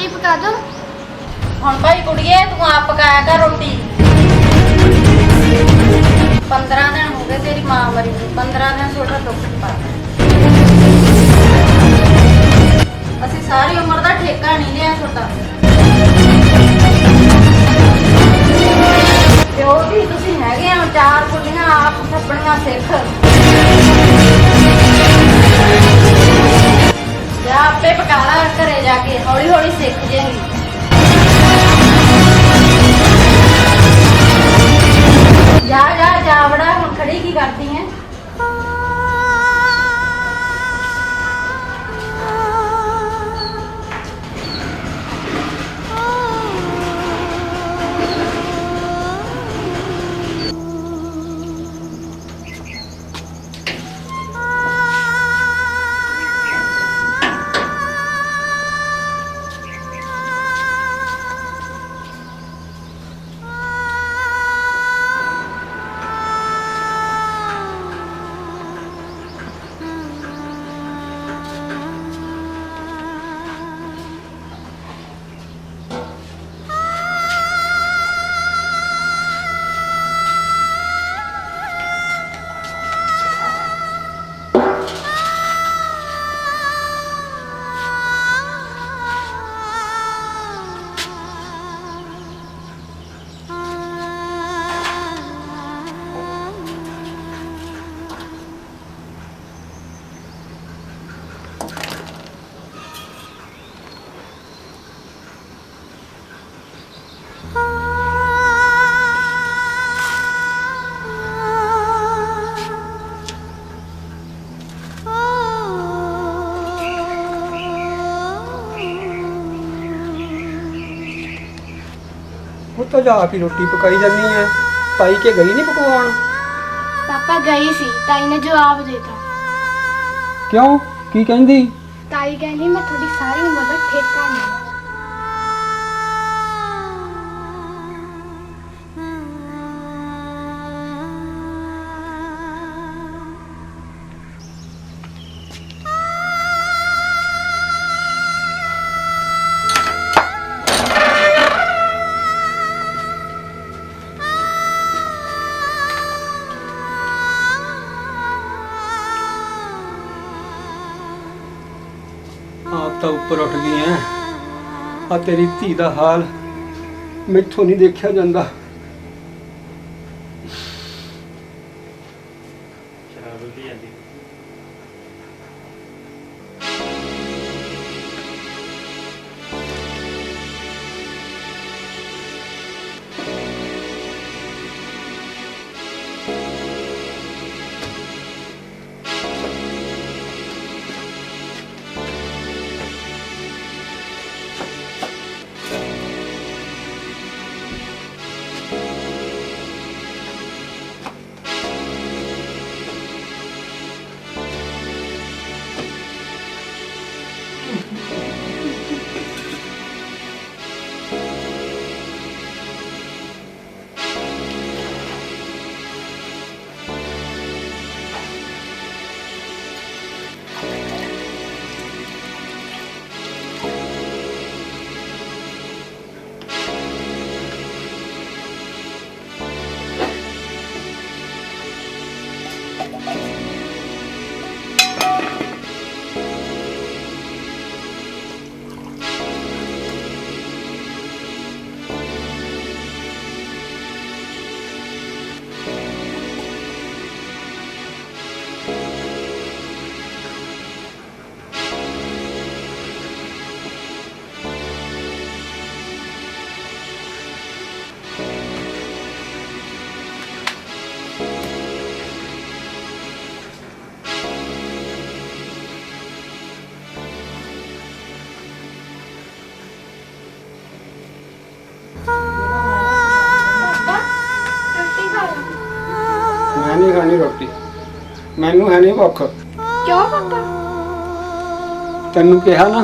रोटी पका दो। ਹੁਣ ਭਾਈ ਕੁੜੀਏ ਤੂੰ ਆਪ ਪਕਾਇਆ ਕਰ ਰੋਟੀ। 15 ਦਿਨ ਹੋ ਗਏ ਤੇਰੀ ਮਾਂ ਮਰੀ ਨੂੰ, 15 ਦਿਨ ਛੋਟਾ ਦੁੱਖ ਪਾ। ਅਸੀਂ ਸਾਰੀ ਉਮਰ ਦਾ ਠੇਕਾ ਨਹੀਂ ਲਿਆ ਛੋਟਾ। ਪਿਓ ਦੀ ਤੁਸੀਂ ਹੈਗੇ ਆ, ਚਾਰ ਕੁੜੀਆਂ ਆਪ ਥੱਪਣੀਆਂ ਸਿੱਖ। ਜਾ ਆਪੇ ਪਕਾ ਲਾ ਘਰੇ ਜਾ ਕੇ, ਹੌਲੀ ਹੌਲੀ ਸਿੱਖ ਜਾਏਗੀ। जा जा जा बड़ा हम खड़ी की करती हैं। तो जा के रोटी पकाई जानी है। ताई के गई नहीं पकवान? पापा गई सी, ताई ने जवाब देता। क्यों की कहंदी? ताई कहनी मैं थोड़ी सारी उम्र का ठेका नहीं। आप तो ऊपर उठ गई हैं। आ तेरी धी दा हाल मैथों नहीं देखा जाता। मैं नहीं खानी रोटी, मैनू है नहीं भुख। क्यों पापा? तेनू कहा ना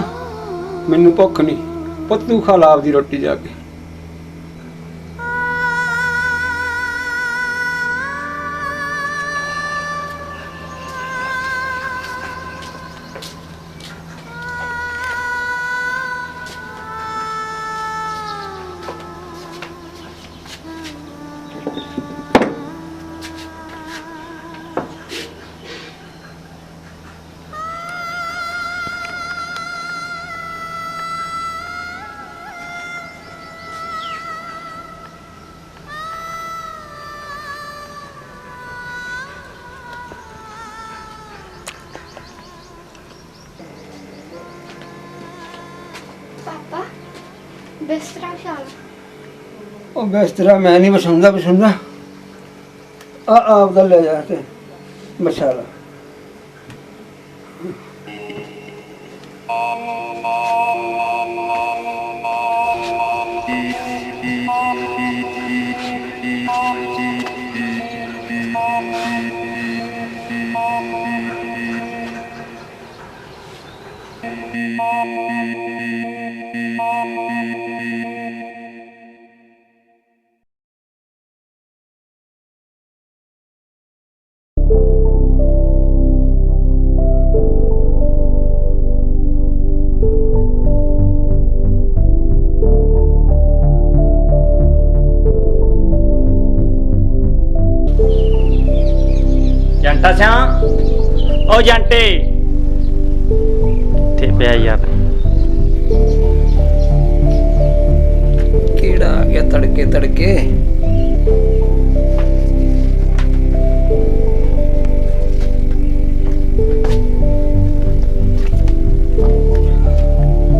मैनू भुख नहीं, पुत तू खा ला आपदी रोटी जाके। ਬਿਸਤਰਾ ਵਿਛਾਲ। ਉਹ ਬਿਸਤਰਾ ਮੈਂ ਨਹੀਂ ਵਿਛਾਉਂਦਾ ਆਪ ਦਾ ਲੈ ਜਾ ਤੇ ਵਿਛਾ ਲਾ। ਜੰਟਾ ਸਿਆ ਉਹ ਜੰਟੇ ਇੱਥੇ ਪਿਆ ਯਾਰ। ਕਿਹੜਾ ਆ ਗਿਆ ਤੜਕੇ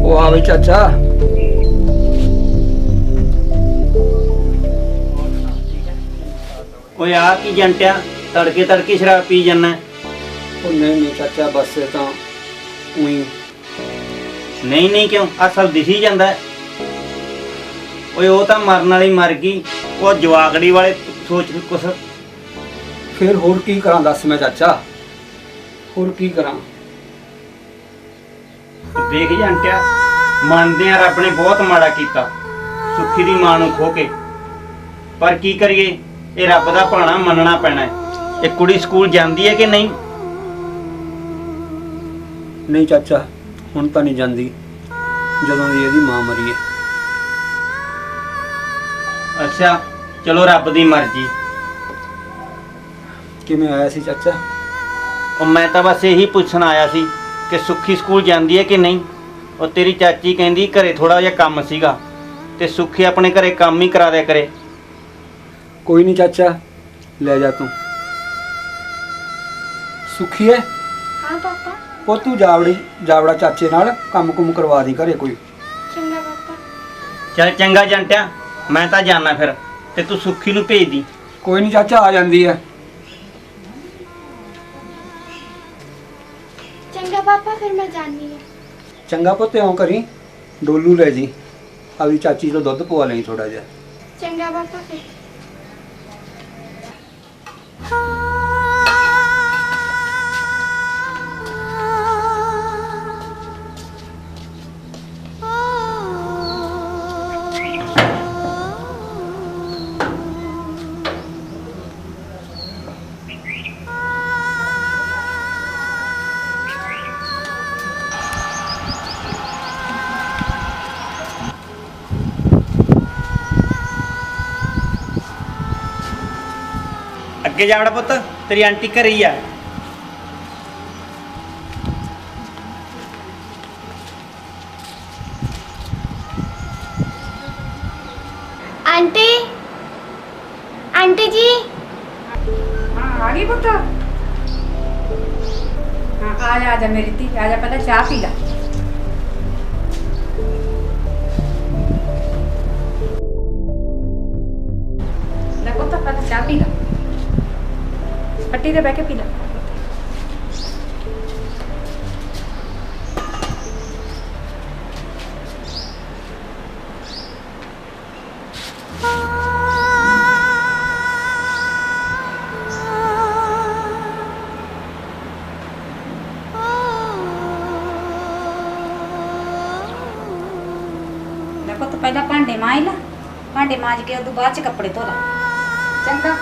ਉਹ ਆਵੇ ਚਾਚਾ। ਓਏ ਆ ਕੀ ਜੰਟਿਆ ਤੜਕੇ ਸ਼ਰਾਬ ਪੀ ਜਾਨਾ? ਉਹ ਨਹੀਂ ਚਾਚਾ ਬਸ ਤਾਂ ਉਹੀ। ਨਹੀਂ ਕਿਉਂ? ਆ ਸਭ ਦਿਸੀ ਜਾਂਦਾ ਹੈ। ਓਏ ਉਹ ਤਾਂ ਮਰਨ ਵਾਲੀ ਮਰ ਗਈ, ਉਹ ਜਵਾਗੜੀ ਵਾਲੇ ਸੋਚ ਕੁਛ। ਫਿਰ ਹੋਰ ਕੀ ਕਰਾਂ ਦੱਸ ਮੈਂ ਚਾਚਾ, ਹੋਰ ਕੀ ਕਰਾਂ? ਦੇਖ ਜੰਟਿਆ, ਮੰਨਦੇ ਆ ਰੱਬ ਨੇ ਬਹੁਤ ਮਾੜਾ ਕੀਤਾ ਸੁੱਖੀ ਦੀ ਮਾਂ ਨੂੰ ਖੋ ਕੇ, ਪਰ ਕੀ ਕਰੀਏ, ਇਹ ਰੱਬ ਦਾ ਭਾਣਾ ਮੰਨਣਾ ਪੈਣਾ ਹੈ। ਇਹ ਕੁੜੀ ਸਕੂਲ ਜਾਂਦੀ ਹੈ ਕਿ ਨਹੀਂ? ਨਹੀਂ ਚਾਚਾ ਹੁਣ ਤਾਂ ਨਹੀਂ ਜਾਂਦੀ, ਜਦੋਂ ਦੀ ਇਹਦੀ ਮਾਂ ਮਰੀ ਹੈ। ਅੱਛਾ ਚਲੋ ਰੱਬ ਦੀ ਮਰਜ਼ੀ। ਕਿਵੇਂ ਆਇਆ ਸੀ ਚਾਚਾ? ਉਹ ਮੈਂ ਤਾਂ ਬਸ ਇਹੀ ਪੁੱਛਣ ਆਇਆ ਸੀ ਕਿ ਸੁੱਖੀ ਸਕੂਲ ਜਾਂਦੀ ਹੈ ਕਿ ਨਹੀਂ। ਉਹ ਤੇਰੀ ਚਾਚੀ ਕਹਿੰਦੀ ਘਰੇ ਥੋੜਾ ਜਿਹਾ ਕੰਮ ਸੀਗਾ ਤੇ ਸੁੱਖੀ ਆਪਣੇ ਘਰੇ ਕੰਮ ਹੀ ਕਰਾ ਦਿਆ ਕਰੇ। ਕੋਈ ਨਹੀਂ ਚਾਚਾ ਲੈ ਜਾ ਤੂੰ। ਸੁੱਖੀ ਹੈ ਹਾਂ ਪਾਪਾ। ਉਹ ਤੂੰ ਜਾਵੜਾ ਚਾਚੇ ਨਾਲ ਕੰਮ ਕੁਮ ਕਰਵਾ ਦੀ ਘਰੇ ਕੋਈ। ਚੰਗਾ ਪਾਪਾ। ਚੱਲ ਚੰਗਾ ਜੰਟਿਆ, ਮੈਂ ਤਾਂ ਜਾਣਾ ਫਿਰ, ਤੇ ਤੂੰ ਸੁੱਖੀ ਨੂੰ ਭੇਜ ਦੀ। ਕੋਈ ਨਹੀਂ ਚਾਚਾ ਆ ਜਾਂਦੀ ਹੈ। ਚੰਗਾ ਪਾਪਾ ਫਿਰ ਮੈਂ ਜਾਣੀ ਹਾਂ। ਚੰਗਾ ਪੁੱਤ ਇਉਂ ਕਰੀ ਡੋਲੂ ਲੈ ਜੀ, ਆਪਦੀ ਚਾਚੀ ਤੋਂ ਦੁੱਧ ਪਵਾ ਲਈ ਥੋੜਾ ਜਿਹਾ। ਚੰਗਾ ਪਾਪਾ ਫਿਰ। ਅੱਗੇ ਜਾਵੜਾ ਪੁੱਤ, ਤੇਰੀ ਆਂਟੀ ਘਰੇ ਹੀ ਆ। आंटी आंटी जी। हाँ आ गई पुत्र। हाँ आजा मेरी धी, आजा पहले चाह पी ला। ले पुत्र पहले चाह पी ला, पट्टी से बह के पी ला। पुत पहला भांडे मांज ला, भांडे मांज के उदू बाद च कपड़े धो ला। चंगा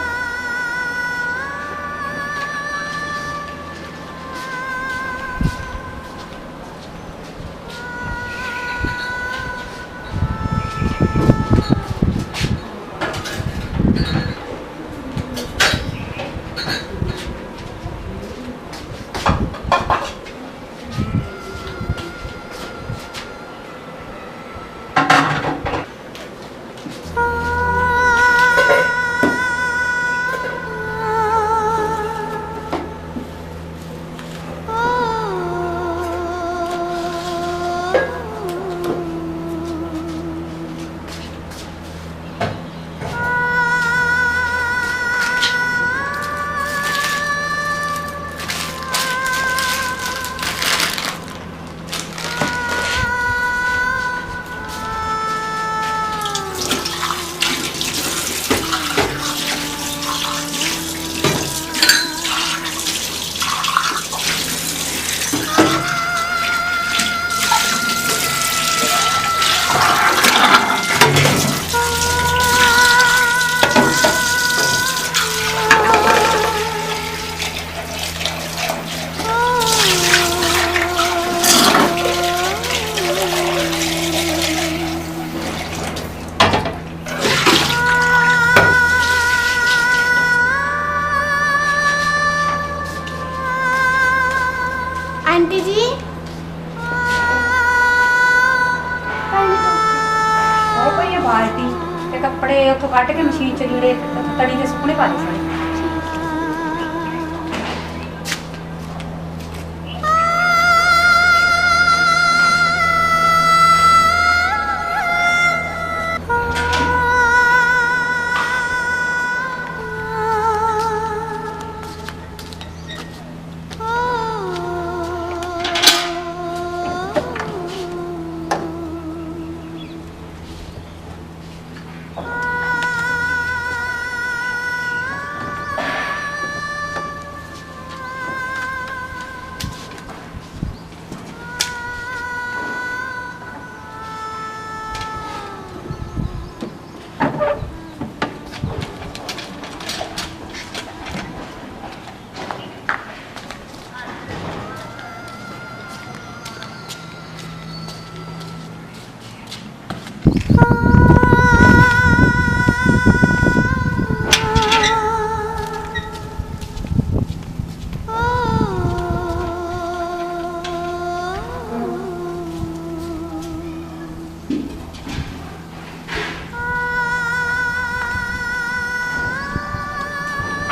ਕੱਪੜੇ ਉੱਥੋਂ ਕੱਢ ਕੇ ਮਸ਼ੀਨ 'ਚ ਲੀੜੇ ਤਣੀ ਦੇ ਸੁੱਕਣੇ ਪਾ ਦੇ ਸਾਰੇ।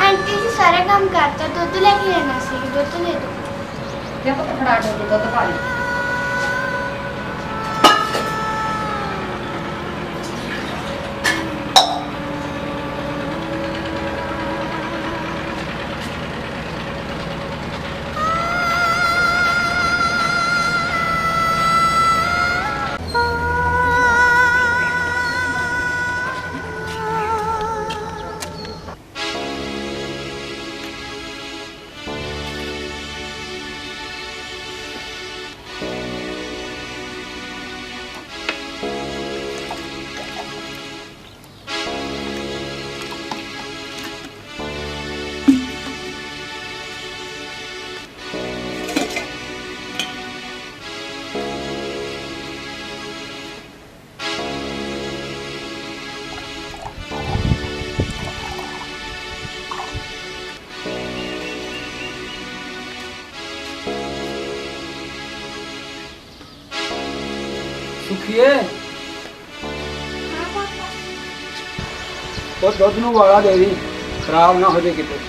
ਆਂਟੀ ਜੀ ਸਾਰਾ ਕੰਮ ਕਰਤਾ, ਦੁੱਧ ਲੈ ਕੇ ਆਣਾ ਸੀ, ਦੁੱਧ ਲੈ ਦਿਓ। ਤੇ ਪੁੱਤ ਫੜਾ ਦੇ ਦੁੱਧ ਪਾ ਲਈ। ਸੁਖੀਏ ਹਾਂ ਪਾਪਾ। ਉਹ ਦੁੱਧ ਨੂੰ ਵਾਲਾ ਦੇ ਦੀ, ਖਰਾਬ ਨਾ ਹੋ ਜੇ ਕਿਤੇ।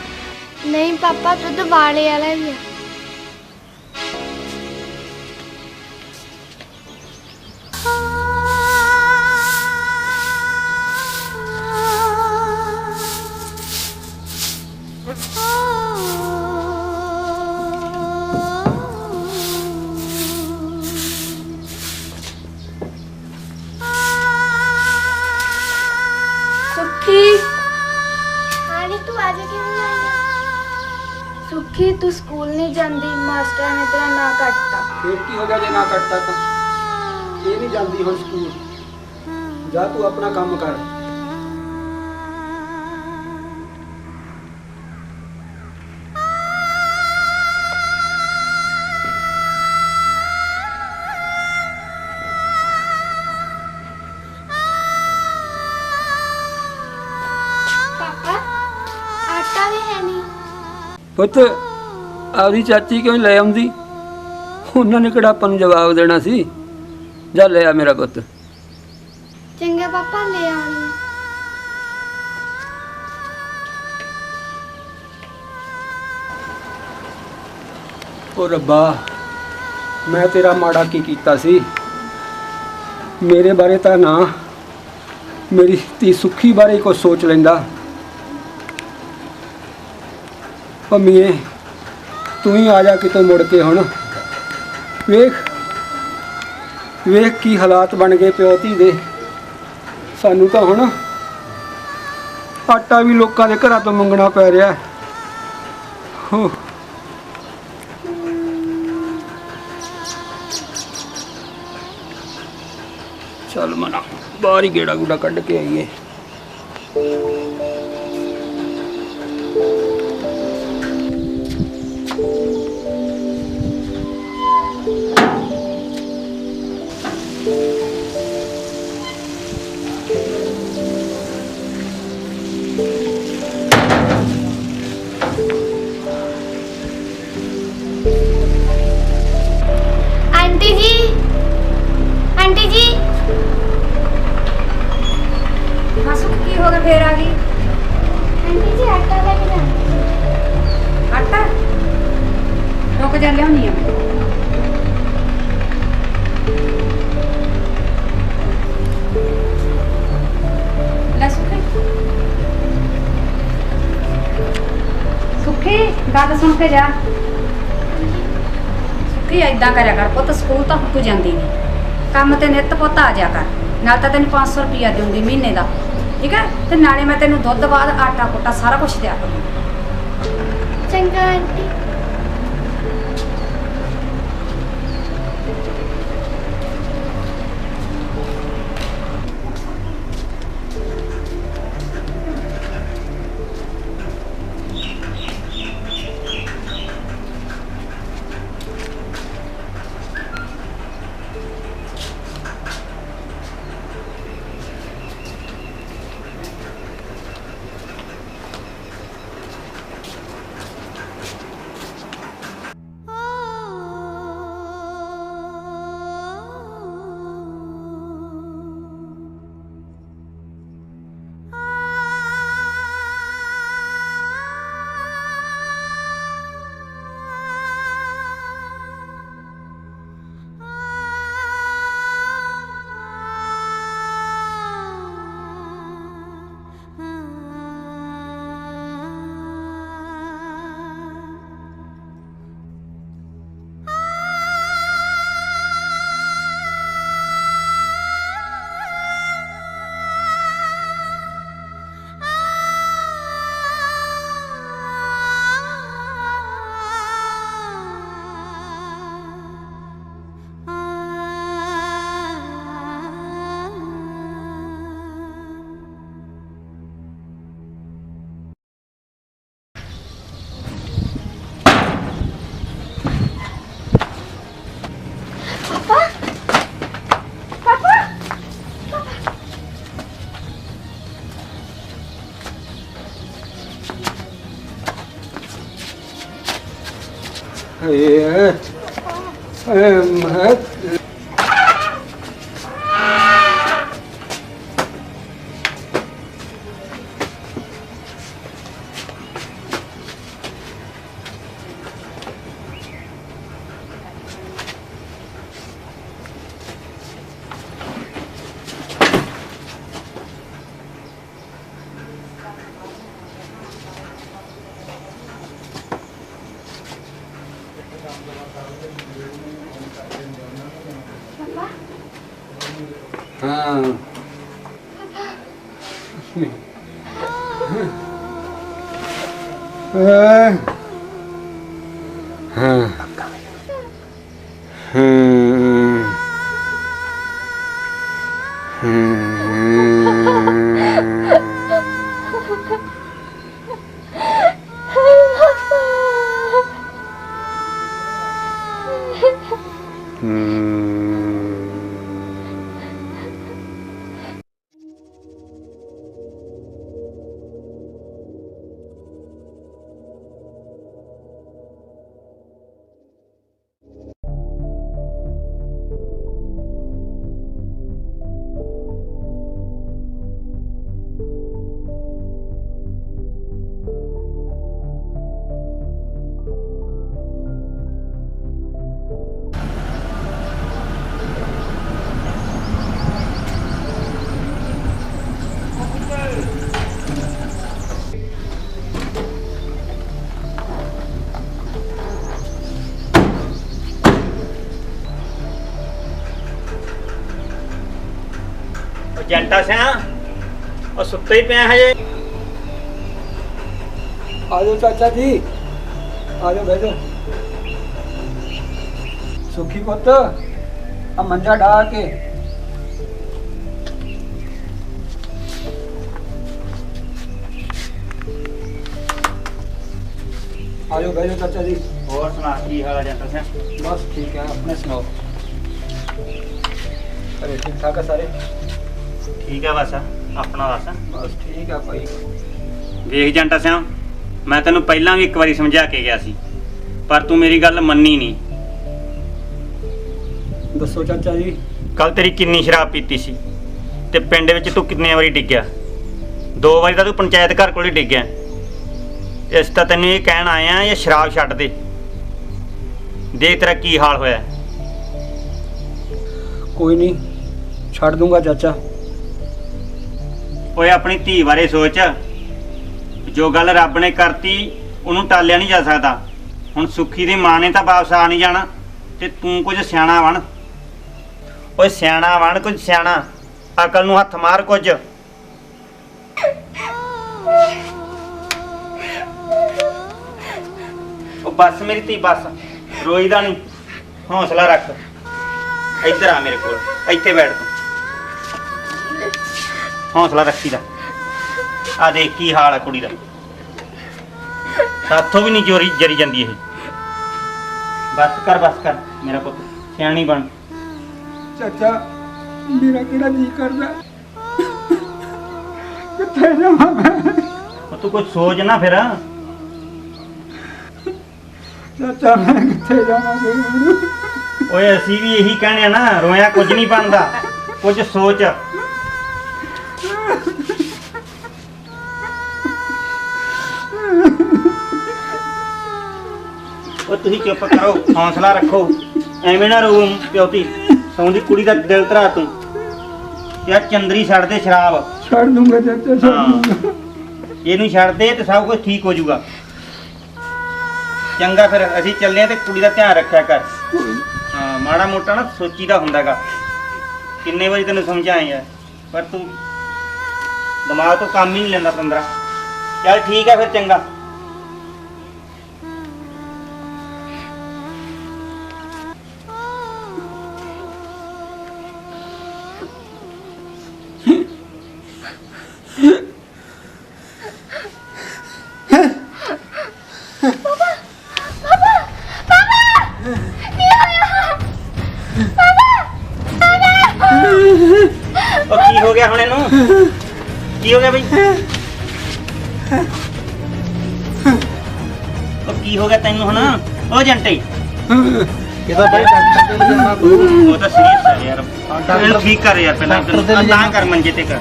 ਨਹੀਂ ਪਾਪਾ, ਦੁੱਧ ਵਾਲੇ ਵਾਲਾ ਹੀ ਆ। ਸੁੱਖੀ, ਹਾਣੀ ਤੂੰ ਅੱਜ ਕਿਉਂ ਨਹੀਂ ਆਇਆ? ਸੁੱਖੀ ਤੂੰ ਸਕੂਲ ਨਹੀਂ ਜਾਂਦੀ, ਮਾਸਟਰ ਨੇ ਤੇਰਾ ਨਾਂ ਕੱਟਤਾ। ਫੇਰ ਕੀ ਹੋ ਗਿਆ ਜੇ ਨਾ ਕੱਟਤਾ ਤਾਂ? ਇਹ ਨਹੀਂ ਜਾਂਦੀ ਹੁਣ ਸਕੂਲ, ਜਾ ਤੂੰ ਆਪਣਾ ਕੰਮ ਕਰ। ਪਾਪਾ ਆਟਾ ਵੀ ਹੈ ਨਹੀਂ। ਪੁੱਤ ਆਪਦੀ ਚਾਚੀ ਕਿਉਂ ਨੀ ਲੈ ਆਉਂਦੀ? ਉਹਨਾਂ ਨੇ ਕਿਹੜਾ ਆਪਾਂ ਨੂੰ ਜਵਾਬ ਦੇਣਾ ਸੀ। ਜਾ ਲੈ ਆ ਮੇਰਾ ਪੁੱਤ। ਚੰਗਾ ਪਾਪਾ, ਲੈ ਆਉਣੀ ਆ। ਓ ਰੱਬਾ, ਮੈਂ ਤੇਰਾ ਮਾੜਾ ਕੀ ਕੀਤਾ ਸੀ? ਮੇਰੇ ਬਾਰੇ ਤਾਂ ਨਾ, ਮੇਰੀ ਧੀ ਸੁੱਖੀ ਬਾਰੇ ਕੁਛ ਸੋਚ ਲੈਂਦਾ। ਪੰਮੀਏ, ਤੂੰ ਹੀ ਆ ਜਾ ਕਿਤੋਂ ਮੁੜ ਕੇ ਹੁਣ। ਵੇਖ ਵੇਖ ਕੀ ਹਾਲਾਤ ਬਣ ਗਏ ਪਿਓ ਧੀ ਦੇ। ਸਾਨੂੰ ਤਾਂ ਹੁਣ ਆਟਾ ਵੀ ਲੋਕਾਂ ਦੇ ਘਰਾਂ ਤੋਂ ਮੰਗਣਾ ਪੈ ਰਿਹਾ। ਹੋ ਚੱਲ ਮਨਾ, ਬਾਹਰ ਹੀ ਗੇੜਾ ਗੂੜਾ ਕੱਢ ਕੇ ਆਈਏ। आंटी जी, आंटी जी। हाँ ਲਿਆਉਣੀ ਆ। ਲੈ ਸੁੱਖੀ ਸੁੱਖੀ ਗੱਲ ਸੁਣ ਕੇ ਜਾ। ਸੁੱਖੀ ਏਦਾਂ ਕਰਿਆ ਕਰ ਪੁੱਤ, ਸਕੂਲ ਤਾਂ ਤੂੰ ਜਾਂਦੀ ਨਹੀਂ, ਕੰਮ ਤੇ ਨਿੱਤ ਪੁੱਤ ਆ ਜਾ ਕਰ। ਨਾਲ ਤਾਂ ਤੈਨੂੰ 500 ਰੁਪਇਆ ਦੇਵਾਂਗੀ ਮਹੀਨੇ ਦਾ, ਠੀਕ ਹੈ? ਤੇ ਨਾਲੇ ਮੈਂ ਤੈਨੂੰ ਦੁੱਧ ਬਾਅਦ ਆਟਾ ਕੋਟਾ ਸਾਰਾ ਕੁਝ ਦਿਆ ਕਰੂੰਗੀ। ਚੰਗਾ ਆਂਟੀ। हाँ ਜੰਟਾ ਸਿਆ ਉਹ ਸੁੱਤੇ ਹੀ ਪਿਆ ਹਜੇ। आ जाओ चाचा जी, आ जाओ बैठो। सुखी पुत आ मंजा डा के आ जाओ बैठो चाचा जी। ਹੋਰ ਸੁਣਾ ਕੀ ਹਾਲ ਆ ਜੰਟਾ ਸਿਆ? बस ठीक है, अपने सुनाओ। अरे ठीक ठाक है सारे? ਠੀਕ ਆ ਬਸ ਆਪਣਾ ਦੱਸ। बस ठीक है भाई। ਵੇਖ ਜੰਟਾ ਸਿਆ, ਮੈਂ ਤੈਨੂੰ ਪਹਿਲਾਂ ਵੀ ਇੱਕ ਵਾਰੀ ਸਮਝਾ ਕੇ ਗਿਆ ਸੀ ਪਰ ਤੂੰ ਮੇਰੀ ਗੱਲ ਮੰਨੀ ਨਹੀਂ। दसो चाचा जी। ਕੱਲ ਤੇਰੀ ਕਿੰਨੀ ਸ਼ਰਾਬ ਪੀਤੀ ਸੀ ਤੇ ਪਿੰਡ ਵਿੱਚ ਤੂੰ ਕਿੰਨੇ ਵਾਰੀ ਡਿੱਗਿਆ? 2 ਵਾਰੀ ਤਾਂ ਤੂੰ ਪੰਚਾਇਤ ਘਰ ਕੋਲ ਹੀ ਡਿੱਗਿਆ। ਇਸ ਤਾਂ ਤੈਨੂੰ ਇਹ ਕਹਿਣ ਆਇਆ ਇਹ ਸ਼ਰਾਬ ਛੱਡ ਦੇ, ਦੇਖ ਤੇਰਾ ਕੀ ਹਾਲ ਹੋਇਆ। ਕੋਈ ਨਹੀਂ, ਛੱਡ ਦੂੰਗਾ ਚਾਚਾ। ਓਏ ਆਪਣੀ ਧੀ ਬਾਰੇ ਸੋਚ। ਜੋ ਗੱਲ ਰੱਬ ਨੇ ਕਰਤੀ ਉਹਨੂੰ ਟਾਲਿਆ ਨਹੀਂ ਜਾ ਸਕਦਾ। ਹੁਣ ਸੁੱਖੀ ਦੀ ਮਾਂ ਨੇ ਤਾਂ ਵਾਪਸ ਆ ਨਹੀਂ ਜਾਣਾ, ਤੇ ਤੂੰ ਕੁਝ ਸਿਆਣਾ ਬਣ। ਓਏ ਸਿਆਣਾ ਬਣ, ਕੁਝ ਸਿਆਣਾ। ਅਕਲ ਨੂੰ ਹੱਥ ਮਾਰ ਕੁਝ। ਉਹ ਬਸ ਮੇਰੀ ਧੀ ਬਸ, ਰੋਈਦਾ ਨਹੀਂ, ਹੌਸਲਾ ਰੱਖ। ਇੱਧਰ ਆ ਮੇਰੇ ਕੋਲ, ਇੱਥੇ ਬੈਠ ਤੂੰ। ਹੌਸਲਾ ਰੱਖੀਦਾ। ਆ ਦੇਖ ਕੀ ਹਾਲ ਆ ਕੁੜੀ ਦਾ, ਸਾਥੋਂ ਵੀ ਨਹੀਂ ਜਰੀ ਜਾਂਦੀ ਇਹ। ਬਸ ਕਰ ਮੇਰਾ ਪੁੱਤ, ਸਿਆਣੀ ਬਣ। ਚਾਚਾ ਮੇਰਾ ਕਿਹੜਾ ਜੀ ਕਰਦਾ, ਕਿੱਥੇ ਜਾਵਾਂ ਮੈਂ? ਉਹ ਤੂੰ ਕੁਝ ਸੋਚ ਨਾ ਫਿਰ। ਚਾਚਾ ਮੈਂ ਕਿੱਥੇ ਜਾਵਾਂਗੇ ਹੁਣ? ਓਏ ਅਸੀਂ ਵੀ ਇਹੀ ਕਹਿੰਦੇ ਆ ਨਾ, ਰੋਇਆ ਕੁਝ ਨਹੀਂ ਬਣਦਾ, ਕੁਝ ਸੋਚ। ਉਹ ਤੁਸੀਂ ਚੁੱਪ ਕਰੋ, ਹੌਸਲਾ ਰੱਖੋ, ਐਵੇਂ ਨਾ ਰੋ ਪਿਓਤੀ। ਸੌਂਦੀ ਕੁੜੀ ਦਾ ਦਿਲ ਧਰਾ ਤੂੰ। ਯਾਰ ਚੰਦਰੀ ਛੱਡ ਦੇ ਸ਼ਰਾਬ। ਛੱਡ ਦੂੰਗਾ ਚਾਚਾ, ਛੱਡ ਦੂੰਗਾ। ਇਹਨੂੰ ਛੱਡ ਦੇ ਤੇ ਸਭ ਕੁਝ ਠੀਕ ਹੋ ਜਾਊਗਾ। ਚੰਗਾ ਫਿਰ ਅਸੀਂ ਚੱਲੇ ਆ, ਤੇ ਕੁੜੀ ਦਾ ਧਿਆਨ ਰੱਖਿਆ ਕਰ। ਹਾਂ ਮਾੜਾ ਮੋਟਾ ਨਾ ਸੋਚੀਦਾ ਹੁੰਦਾਗਾ। ਕਿੰਨੇ ਵਾਰੀ ਤੈਨੂੰ ਸਮਝਾਏ ਆ, ਪਰ ਤੂੰ ਦਿਮਾਗ ਤੋਂ ਕੰਮ ਹੀ ਨਹੀਂ ਲੈਂਦਾ ਪੰਦਰਾ। ਚੱਲ ਠੀਕ ਹੈ ਫਿਰ, ਚੰਗਾ। ਉਹ ਕੀ ਹੋ ਗਿਆ ਹੁਣ ਇਹਨੂੰ? ਕੀ ਹੋ ਗਿਆ ਬਈ? ਉਹ ਕੀ ਹੋ ਗਿਆ ਤੈਨੂੰ ਹੁਣ? ਉਹ ਜੰਟੇ ਇਹਦਾ ਬਾਈ ਡਾਕਟਰ ਦੇ ਜਾਣਾ ਤੂੰ। ਉਹ ਤਾਂ ਸੀਰੀਅਸ ਹੈ ਯਾਰ। ਇਹਨੂੰ ਠੀਕ ਕਰ ਯਾਰ, ਪਹਿਲਾਂ ਤਾਂ ਕਰ, ਮੰਜੇ ਤੇ ਕਰ।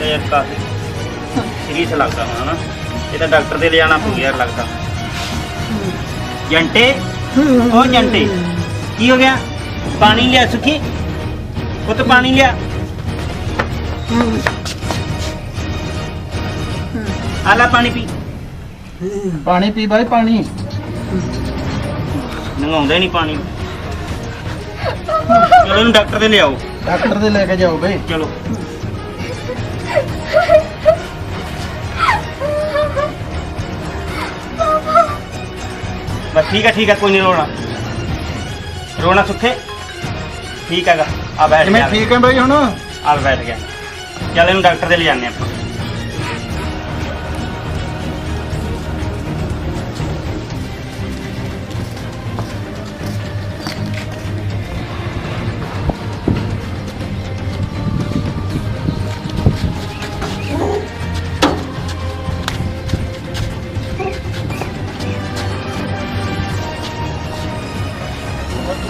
ਤੇ ਯਾਰ ਕਾਫੀ ਸੀਰੀਅਸ ਲੱਗਦਾ ਹੁਣ ਨਾ। ਇਹ ਤਾਂ ਡਾਕਟਰ ਦੇ ਲਿਆਣਾ ਪਊ ਯਾਰ ਲੱਗਦਾ। ਜੰਟੇ, ਉਹ ਜੰਟੇ ਕੀ ਹੋ ਗਿਆ? ਪਾਣੀ ਲਿਆ ਸੁਖੀ, ਉਹ ਤਾਂ ਪਾਣੀ ਲਿਆ। ਆਲਾ ਪਾਣੀ ਪੀ। ਪਾਣੀ ਪੀ ਬਾਈ, ਪਾਣੀ। ਨੰਗਾਉਂਦਾ ਹੀ ਨਹੀਂ ਪਾਣੀ। ਚਲੋ ਇਹਨੂੰ ਡਾਕਟਰ ਦੇ ਲਿਆਓ। ਡਾਕਟਰ ਦੇ ਲੈ ਕੇ ਜਾਓ ਬਈ। ਚਲੋ ਬਸ ਠੀਕ ਹੈ, ਕੋਈ ਨਹੀਂ ਰੋਣਾ ਸੁੱਖੇ। ਠੀਕ ਹੈਗਾ, ਆ ਬੈਠ ਕਿਵੇਂ ਜਾ। ਠੀਕ ਹੈ ਬਾਈ ਹੁਣ? ਆ ਬੈਠ ਗਿਆ। ਚੱਲ ਇਹਨੂੰ ਡਾਕਟਰ ਦੇ ਲੈ ਜਾਂਦੇ ਆਪਾਂ।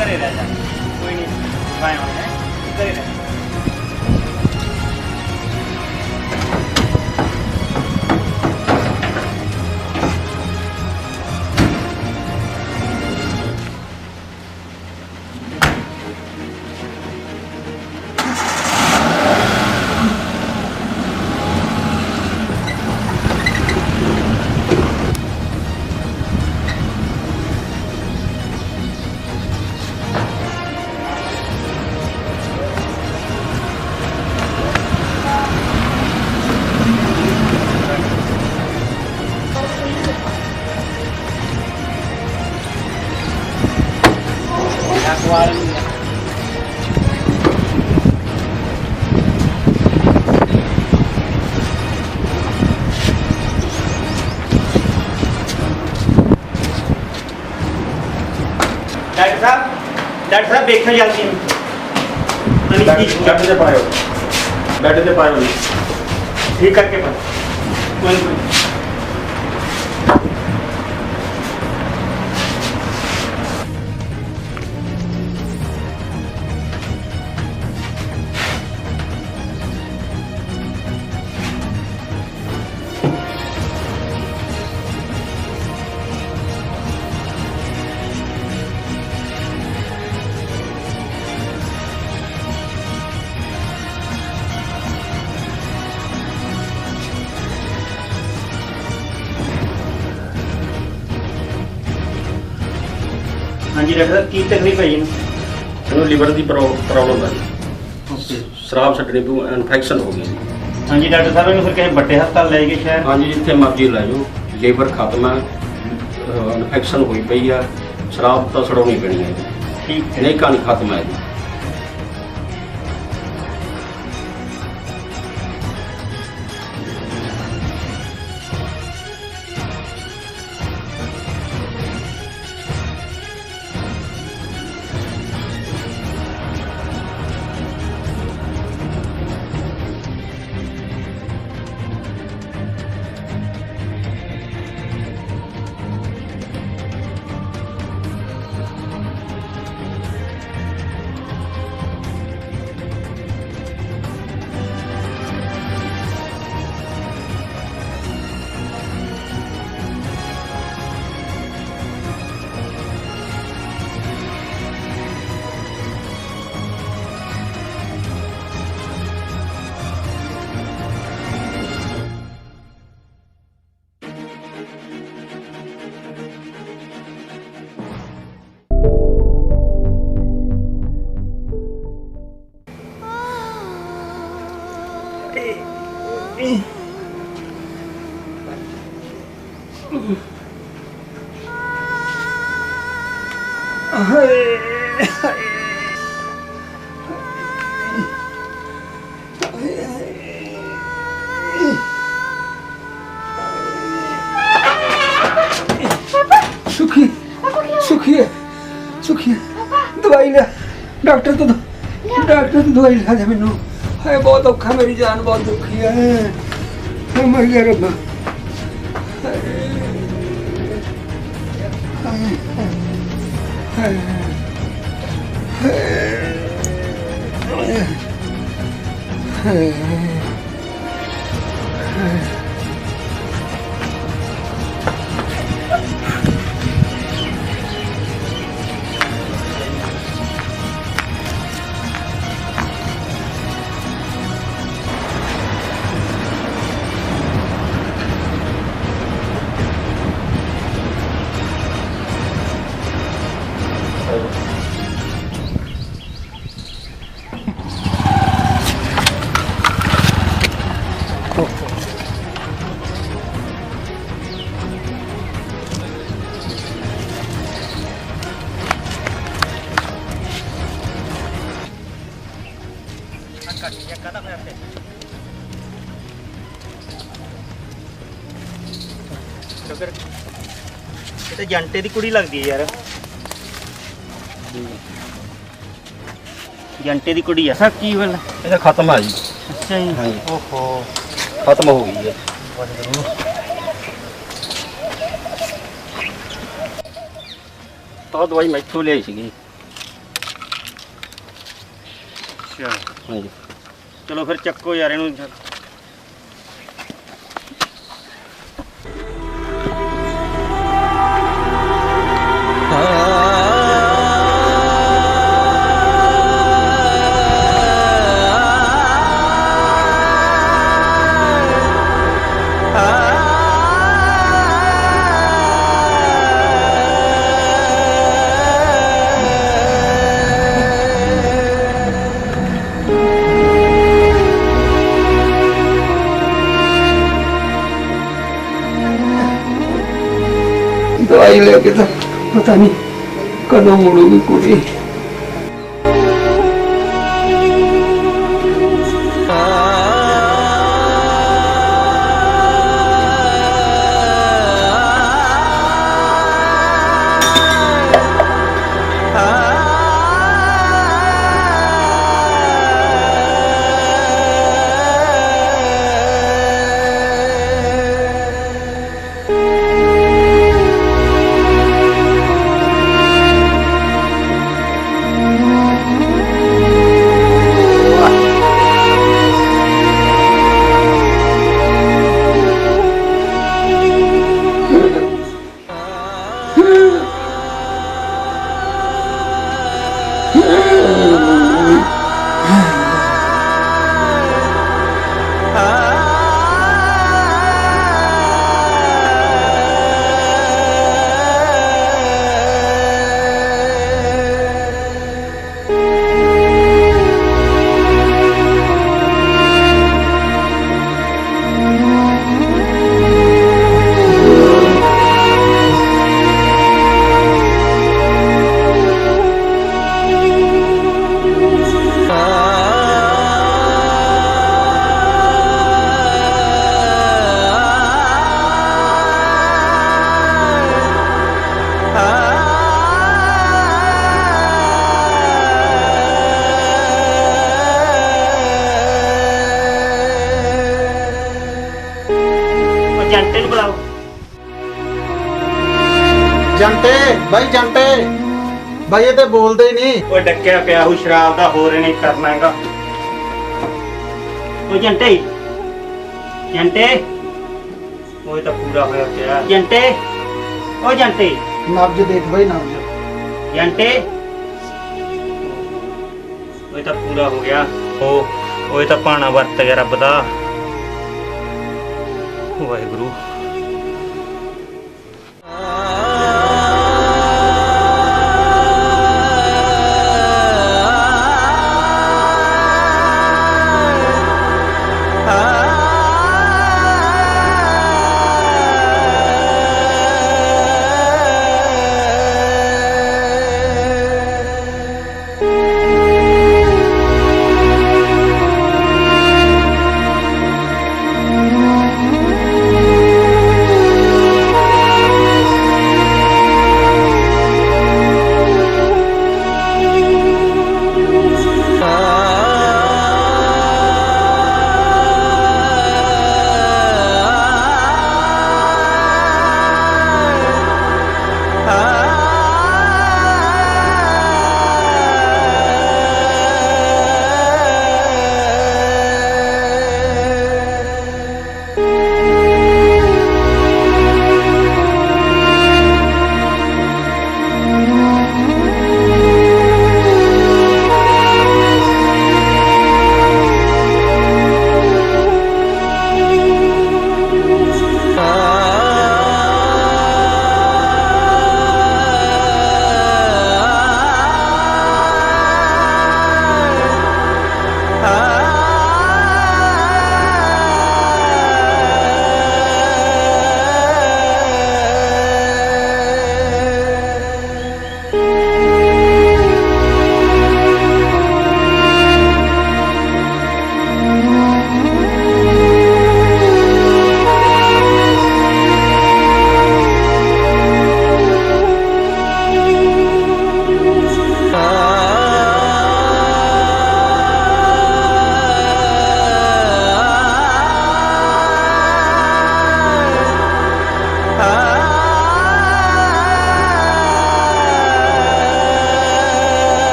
ਘਰੇ ਰਹਿ ਜਾ, ਕੋਈ ਨਹੀਂ, ਬਾਏ ਬਾਏ। ਘਰੇ ਰਹਿ। ਡਾਕਟਰ ਸਾਹਿਬ ਦੇਖੋ ਜਲਦੀ ਇਹਨੂੰ। ਬੈੱਡ ਤੇ ਪਾਇਓ, ਬੈੱਡ ਤੇ ਪਾਇਓ ਜੀ। ਠੀਕ ਕਰਕੇ ਪਾ। ਕੋਈ ਨਹੀਂ। ਹਾਂਜੀ ਡਾਕਟਰ ਸਾਹਿਬ ਕੀ ਤਕਲੀਫ ਹੈ ਜੀ ਇਹਨੂੰ ਲੀਵਰ ਦੀ ਪ੍ਰੋਬਲਮ ਹੈ ਜੀ। ਸ਼ਰਾਬ ਛੱਡਣੀ ਤੋਂ ਇਨਫੈਕਸ਼ਨ ਹੋ ਗਈ ਜੀ। ਹਾਂਜੀ ਡਾਕਟਰ ਸਾਹਿਬ ਇਹਨੂੰ ਫਿਰ ਕਿਸੇ ਵੱਡੇ ਹਸਪਤਾਲ ਲੈ ਗਏ ਸ਼ਾਇਦ। ਹਾਂਜੀ ਜਿੱਥੇ ਮਰਜ਼ੀ ਲੈ ਜਾਓ, ਲੀਵਰ ਖਤਮ ਹੈ, ਇਨਫੈਕਸ਼ਨ ਹੋਈ ਪਈ ਆ, ਸ਼ਰਾਬ ਤਾਂ ਛਡਾਉਣੀ ਪੈਣੀ ਹੈ ਜੀ। ਠੀਕ ਹੈ ਨਹੀਂ ਕਹਾਣੀ ਖਤਮ ਹੈ ਜੀ। सुखी सुखी है सुखी है दवाई ले डॉक्टर तो दवाई ला दे मैनू है बहुत औखा मेरी जान बहुत दुखी है मर गया रब्बा ਇਹ ਤਾਂ ਜੰਟੇ ਦੀ ਕੁੜੀ ਲੱਗਦੀ ਹੈ ਯਾਰ। ਜੰਟੇ ਦੀ ਕੁੜੀ ਆ ਸਰ ਕੀ ਗੱਲ? ਇਹਦਾ ਖਤਮ ਹੈ ਜੀ। ਅੱਛਾ ਜੀ। ਹਾਂਜੀ ਓਹੋ ਖਤਮ ਹੋ ਗਈ ਹੈ। ਤਾਂ ਦਵਾਈ ਮੈਥੋਂ ਲਿਆਈ ਸੀਗੀ। ਅੱਛਾ ਹਾਂਜੀ ਚਲੋ ਫਿਰ ਚੱਕੋ ਯਾਰ ਇਹਨੂੰ। दवाई लेके तो पता नहीं कदों मुड़ूगी कुड़ी। ਜੰਟੇ ਨੂੰ ਬੁਲਾਓ। ਜੰਟੇ ਬਾਈ ਜੰਟੇ ਬਾਈ ਇਹ ਤੇ ਬੋਲਦੇ ਹੀ ਨਹੀਂ। ਉਹ ਡੱਕਿਆ ਪਿਆ ਹੂ ਸ਼ਰਾਬ ਦਾ, ਹੋਰ ਇਹਨੇ ਕਰਨਾ ਹੈਗਾ। ਉਹ ਜੰਟੇ ਜੰਟੇ ਉਹ ਤਾਂ ਪੂਰਾ ਹੋਇਆ ਪਿਆ। ਜੰਟੇ ਉਹ ਜੰਟੇ ਨਬਜ ਦੇਖ ਬਾਈ ਨਬਜ। ਜੰਟੇ ਉਹ ਤਾਂ ਪੂਰਾ ਹੋ ਗਿਆ। ਉਹ ਤਾਂ ਭਾਣਾ ਵਰਤ ਗਿਆ ਰੱਬ ਦਾ। ਵਾਹਿਗੁਰੂ।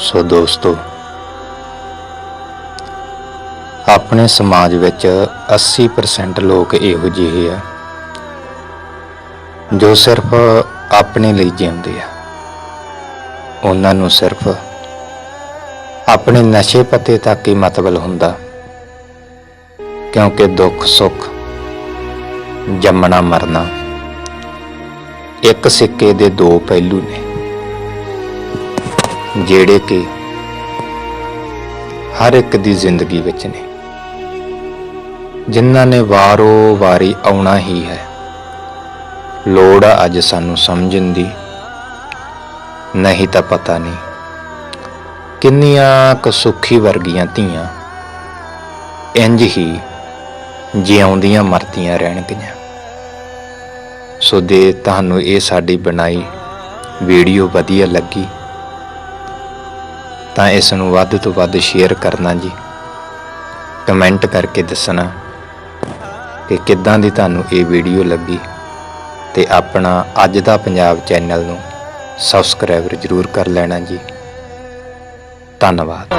ਸੋ ਦੋਸਤੋ, ਆਪਣੇ ਸਮਾਜ ਵਿੱਚ 80% ਲੋਕ ਇਹੋ ਜਿਹੇ ਆ ਜੋ ਸਿਰਫ ਆਪਣੇ ਲਈ ਜਿਉਂਦੇ ਆ। ਉਹਨਾਂ ਨੂੰ ਸਿਰਫ ਆਪਣੇ ਨਸ਼ੇ ਪੱਤੇ ਤੱਕ ਹੀ ਮਤਲਬ ਹੁੰਦਾ, ਕਿਉਂਕਿ ਦੁੱਖ ਸੁੱਖ, ਜੰਮਣਾ ਮਰਨਾ ਇੱਕ ਸਿੱਕੇ ਦੇ ਦੋ ਪਹਿਲੂ ਨੇ, ਜਿਹੜੇ ਕਿ ਹਰ ਇੱਕ ਦੀ ਜ਼ਿੰਦਗੀ ਵਿੱਚ ਨੇ, ਜਿਨ੍ਹਾਂ ਨੇ ਵਾਰੋ ਵਾਰੀ ਆਉਣਾ ਹੀ ਹੈ। ਲੋੜ ਆ ਅੱਜ ਸਾਨੂੰ ਸਮਝਣ ਦੀ, ਨਹੀਂ ਤਾਂ ਪਤਾ ਨਹੀਂ ਕਿੰਨੀਆਂ ਕੁ ਸੁੱਖੀ ਵਰਗੀਆਂ ਧੀਆਂ ਇੰਝ ਹੀ ਜਿਉਂਦੀਆਂ ਮਰਦੀਆਂ ਰਹਿਣਗੀਆਂ। ਸੋ ਜੇ ਤੁਹਾਨੂੰ ਇਹ ਸਾਡੀ ਬਣਾਈ ਵੀਡੀਓ ਵਧੀਆ ਲੱਗੀ ਤਾਂ ਇਸ ਨੂੰ ਵੱਧ ਤੋਂ ਵੱਧ ਸ਼ੇਅਰ ਕਰਨਾ ਜੀ, ਕਮੈਂਟ ਕਰਕੇ ਦੱਸਣਾ ਕਿ ਕਿੱਦਾਂ ਦੀ ਤੁਹਾਨੂੰ ਇਹ ਵੀਡੀਓ ਲੱਗੀ, ਤੇ ਆਪਣਾ ਅੱਜ ਦਾ ਪੰਜਾਬ ਚੈਨਲ ਨੂੰ ਸਬਸਕ੍ਰਾਈਬ ਜ਼ਰੂਰ ਕਰ ਲੈਣਾ ਜੀ। ਧੰਨਵਾਦ।